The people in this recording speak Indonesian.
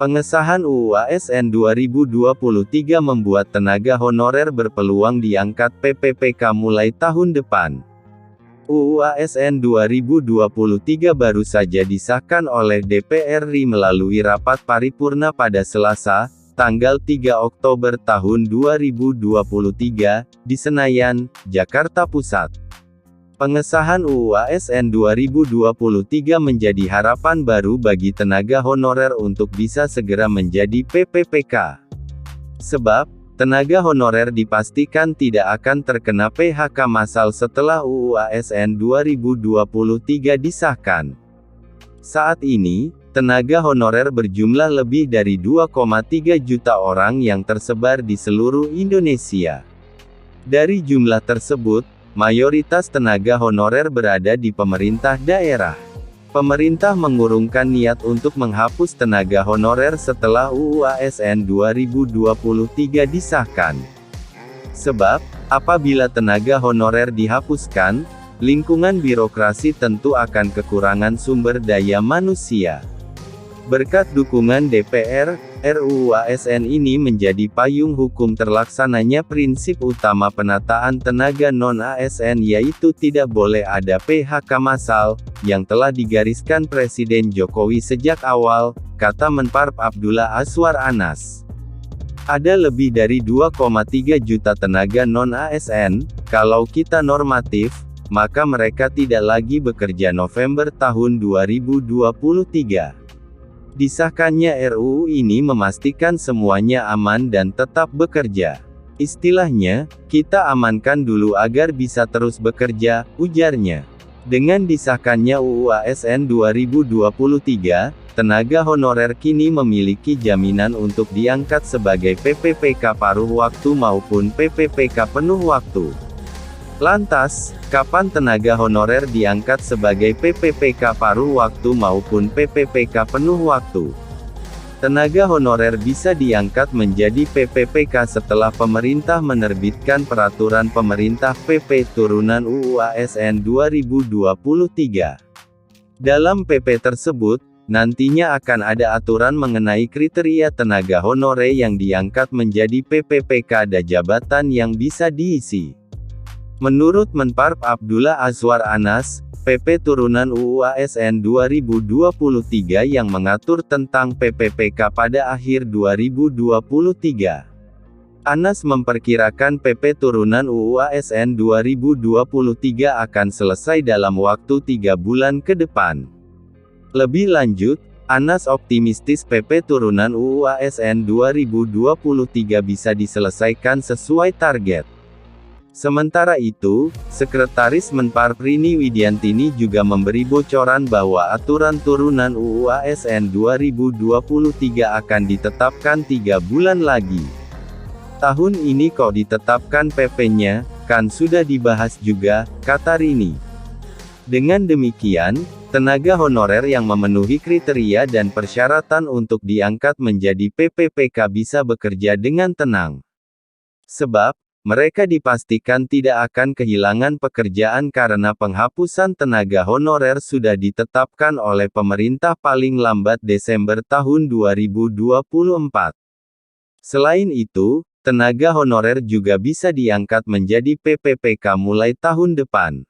Pengesahan UU ASN 2023 membuat tenaga honorer berpeluang diangkat PPPK mulai tahun depan. UU ASN 2023 baru saja disahkan oleh DPR RI melalui rapat paripurna pada Selasa, tanggal 3 Oktober tahun 2023, di Senayan, Jakarta Pusat. Pengesahan UU ASN 2023 menjadi harapan baru bagi tenaga honorer untuk bisa segera menjadi PPPK. Sebab, tenaga honorer dipastikan tidak akan terkena PHK massal setelah UU ASN 2023 disahkan. Saat ini, tenaga honorer berjumlah lebih dari 2,3 juta orang yang tersebar di seluruh Indonesia. Dari jumlah tersebut, mayoritas tenaga honorer berada di pemerintah daerah. Pemerintah mengurungkan niat untuk menghapus tenaga honorer setelah UU ASN 2023 disahkan. Sebab, apabila tenaga honorer dihapuskan, lingkungan birokrasi tentu akan kekurangan sumber daya manusia. Berkat dukungan DPR, RUU ASN ini menjadi payung hukum terlaksananya prinsip utama penataan tenaga non-ASN, yaitu tidak boleh ada PHK massal, yang telah digariskan Presiden Jokowi sejak awal, kata Menparp Abdullah Azwar Anas. Ada lebih dari 2,3 juta tenaga non-ASN, kalau kita normatif, maka mereka tidak lagi bekerja November tahun 2023. Disahkannya RUU ini memastikan semuanya aman dan tetap bekerja. Istilahnya, kita amankan dulu agar bisa terus bekerja, ujarnya. Dengan disahkannya UU ASN 2023, tenaga honorer kini memiliki jaminan untuk diangkat sebagai PPPK paruh waktu maupun PPPK penuh waktu. Lantas, kapan tenaga honorer diangkat sebagai PPPK paruh waktu maupun PPPK penuh waktu? Tenaga honorer bisa diangkat menjadi PPPK setelah pemerintah menerbitkan Peraturan Pemerintah PP Turunan UU ASN 2023. Dalam PP tersebut, nantinya akan ada aturan mengenai kriteria tenaga honorer yang diangkat menjadi PPPK dan jabatan yang bisa diisi. Menurut Menparp Abdullah Azwar Anas, PP Turunan UU ASN 2023 yang mengatur tentang PPPK pada akhir 2023. Anas memperkirakan PP Turunan UU ASN 2023 akan selesai dalam waktu 3 bulan ke depan. Lebih lanjut, Anas optimistis PP Turunan UU ASN 2023 bisa diselesaikan sesuai target. Sementara itu, Sekretaris Menparp Rini Widiantini juga memberi bocoran bahwa aturan turunan UU ASN 2023 akan ditetapkan 3 bulan lagi. Tahun ini kok ditetapkan PP-nya, kan sudah dibahas juga, kata Rini. Dengan demikian, tenaga honorer yang memenuhi kriteria dan persyaratan untuk diangkat menjadi PPPK bisa bekerja dengan tenang. Sebab, mereka dipastikan tidak akan kehilangan pekerjaan karena penghapusan tenaga honorer sudah ditetapkan oleh pemerintah paling lambat Desember tahun 2024. Selain itu, tenaga honorer juga bisa diangkat menjadi PPPK mulai tahun depan.